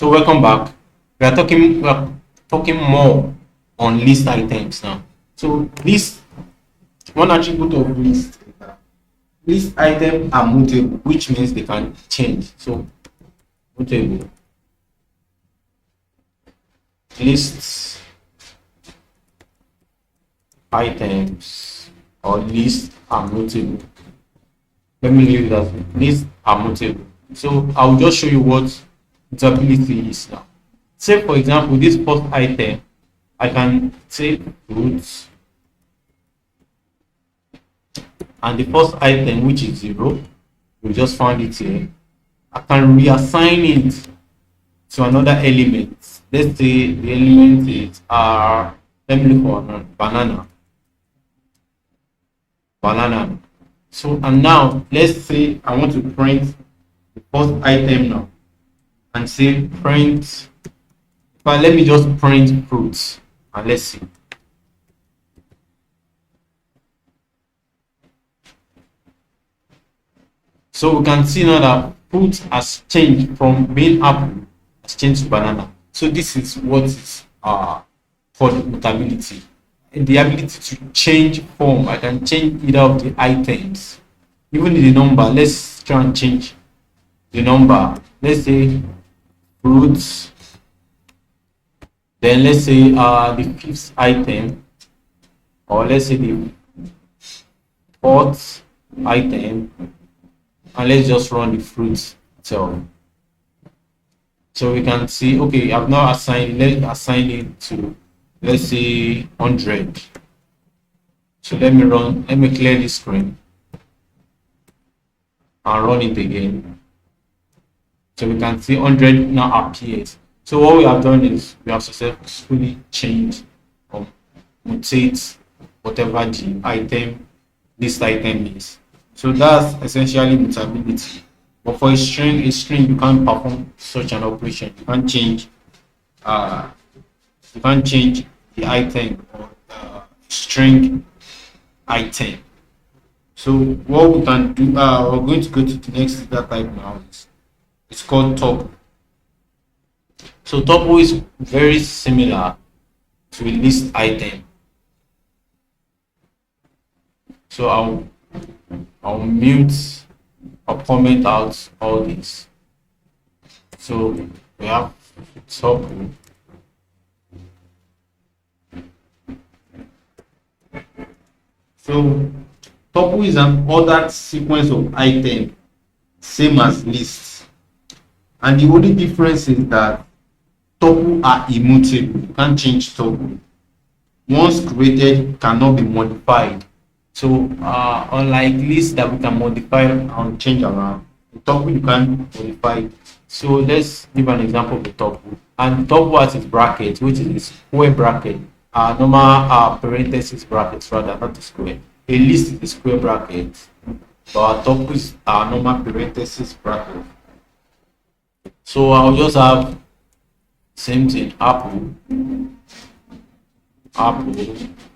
So welcome back. We are talking more on list items now. So list, one attribute of list items are mutable, which means they can change. So mutable lists items or list are mutable. Let me leave that. Lists are mutable. So I'll just show you what mutability is now. Say for example, this first item, I can say fruits, and the first item, which is 0, we just found it here. I can reassign it to another element. Let's say the element is let me look for banana. So and now let's say I want to print the first item now and say print, but let me just print fruits and let's see. So we can see now that fruit has changed from being apple, has changed to banana. So this is what is called mutability. And the ability to change form. I can change either of the items, even the number. Let's try and change the number. Let's say fruits. Then let's say the fifth item, or let's say the fourth item, and let's just run the fruits itself. So we can see, okay, I've now assigned, let's assign it to, let's say 100. So let me clear this screen and run it again. So we can see 100 now appears. So what we have done is we have successfully changed or mutate whatever the item, this item is. So that's essentially mutability. But for a string you can't perform such an operation. You can't change the item or the string item. So what we can do, we're going to go to the next data type now. It's called tuple. So tuple is very similar to a list item. So I'll mute or comment out all this. So we have tuple. So tuple is an ordered sequence of items, same as lists. And the only difference is that tuple are immutable. You can't change tuple. Once created, cannot be modified. So unlike lists that we can modify and change around, the tuple you can modify. So let's give an example of the tuple. And the tuple has its bracket, which is a square bracket. Normal parenthesis brackets rather, not a square. A list is a square bracket, but tuples are normal parenthesis bracket. So I'll just have same thing, apple,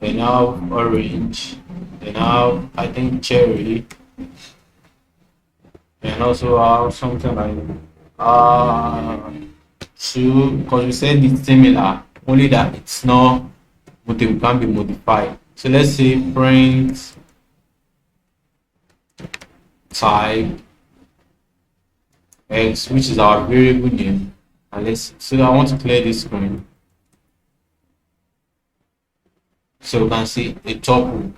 then have orange, then have I think cherry, and also have something like two, because we said it's similar, only that it's not mutable, can be modified. So let's say print type x, which is our variable name, and so I want to clear this screen. So we can see a tuple.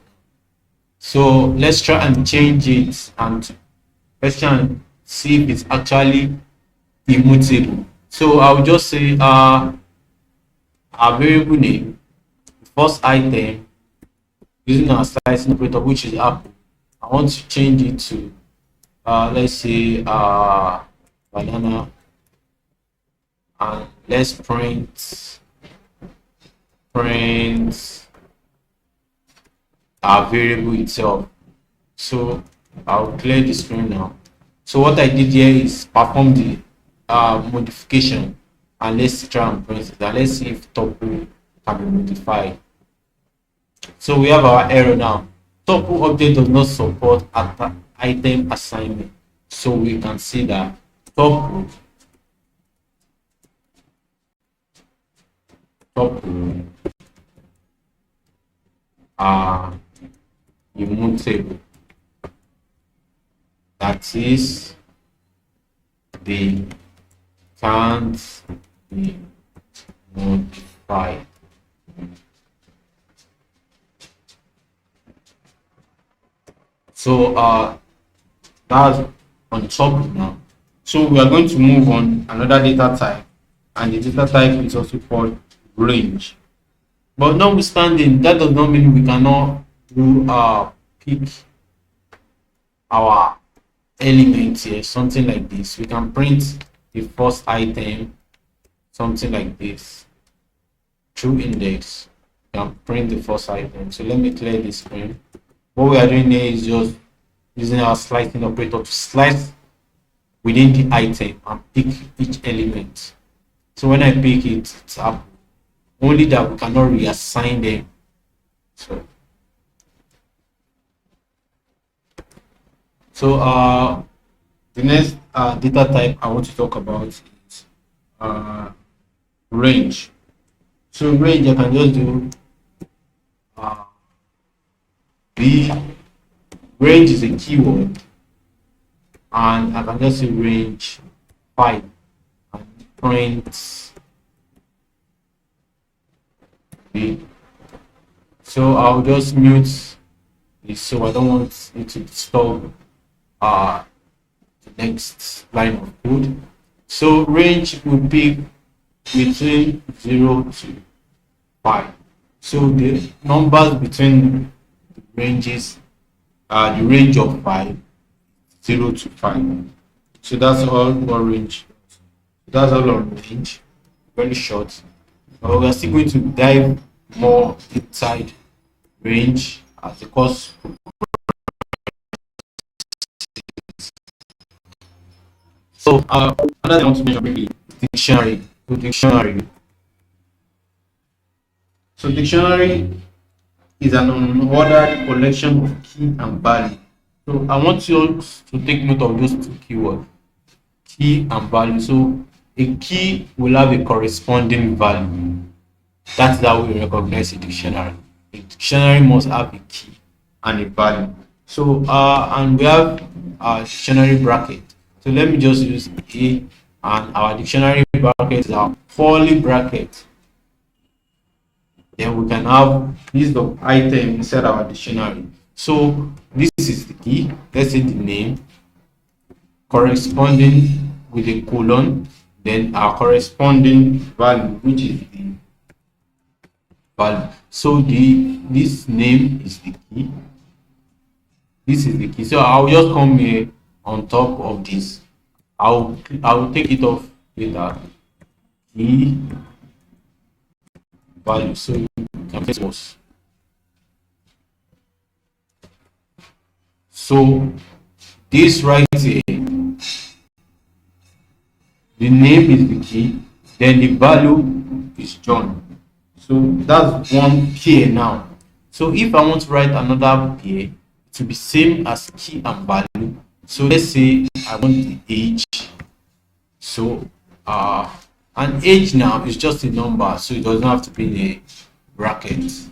So let's try and change it and let's try and see if it's actually immutable. So I'll just say our variable name, first item, using our slicing operator, which is apple. I want to change it to let's say banana, and let's print our variable itself. So I'll clear the screen now. So what I did here is perform the modification, and let's try and print it, and let's see if tuple can be modified. So we have our error now. Tuple update does not support item assignment. So we can see that tuple tuple are immutable. That is, they can't be modified. So that's on top now. So we are going to move on another data type, and the data type is also called range. But notwithstanding, that does not mean we cannot do pick our elements here, something like this. We can print the first item, something like this, through index. We can print the first item. So let me clear this screen. What we are doing here is just using our slicing operator to slice within the item and pick each element. So when I pick it, it's up. Only that we cannot reassign them. So the next data type I want to talk about is range. So range, I can just do the range is a keyword, and I can just say range 5 and print B. So I'll just mute this, so I don't want it to disturb the next line of code. So range will pick between 0 to 5. So the numbers between the ranges are the range of 5, 0 to 5. So that's all on range. That's all on range. Very short. But we are still going to dive more inside range as the course. So another thing I want to mention briefly, dictionary. So dictionary is an unordered collection of key and value. So I want you to take note of those two keywords, key and value. So a key will have a corresponding value. That's how we recognize a dictionary. A dictionary must have a key and a value. So and we have a dictionary bracket. So let me just use A, and our dictionary bracket is our curly bracket. Then we can have list of items inside our dictionary. So this is the key. Let's say the name corresponding with a colon, then our corresponding value, which is the value. So this name is the key. This is the key. So I'll just come here on top of this. I'll take it off with that key value. So you can place was. So this right here, the name is the key, then the value is John. So that's one pair now. So if I want to write another pair, it will be same as key and value. So let's say I want the age. So an age now is just a number, so it doesn't have to be in a bracket. It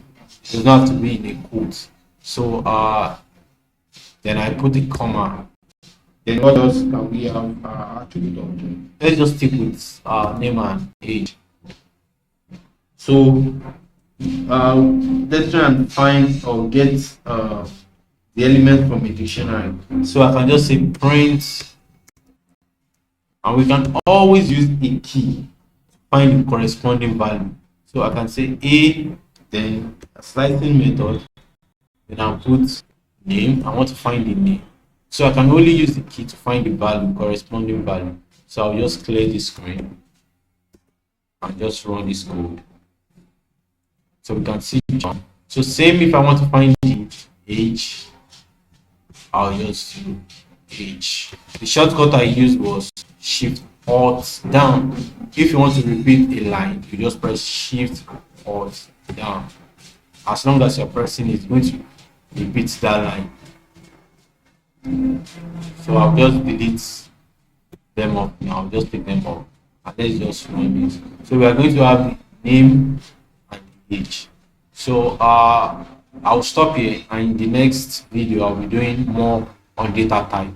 doesn't have to be in a quote. So then I put the comma. Then what else can we have attribute of? Let's just stick with name and age. So let's try and find or get the element from a dictionary. So I can just say print, and we can always use a key to find the corresponding value. So I can say A, then a slicing method, then I'll put name. I want to find the name. So I can only use the key to find the value, corresponding value. So I'll just clear the screen and just run this code. So we can see John. So same if I want to find the age, I'll just do age. The shortcut I used was Shift Alt down. If you want to repeat a line, you just press Shift Alt down. As long as you're pressing it, it's going to repeat that line. So I'll just delete them up now. I'll just take them up and let's just run it. So we are going to have the name age. So I'll stop here, and in the next video I'll be doing more on data type.